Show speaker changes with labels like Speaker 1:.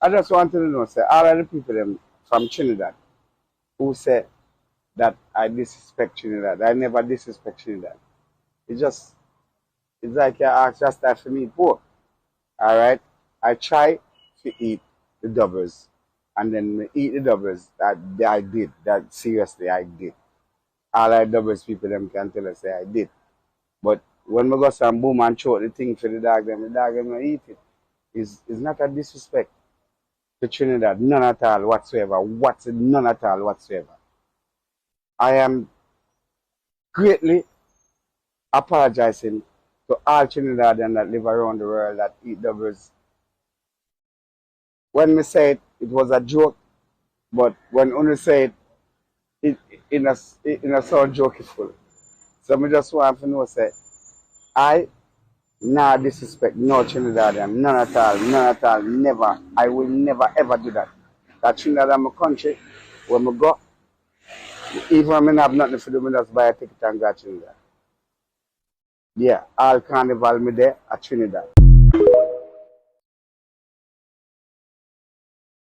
Speaker 1: I just want to know, say, all of the people them from Trinidad who say that I disrespect Trinidad. I never disrespect Trinidad. It's just, it's like you ask just that for me poor. Alright? I try to eat the doubles. And then me eat the doubles that I did. That seriously I did. All I doubles people them can tell us say I did. But when we go some boom and choke the thing for the dog them not eat it. It's not a disrespect to Trinidad. None at all whatsoever. None at all whatsoever. I am greatly apologizing to all Trinidadians that live around the world that eat doubles. When we say it, it was a joke, but when only say it in a sound jokeful. So I just want to know, say, I nah disrespect no Trinidadian, none at all, never. I will never ever do that. That Trinidad is my country, when I go, even when I have nothing to do, I just buy a ticket and go to Trinidad. Yeah, all carnival me there at Trinidad.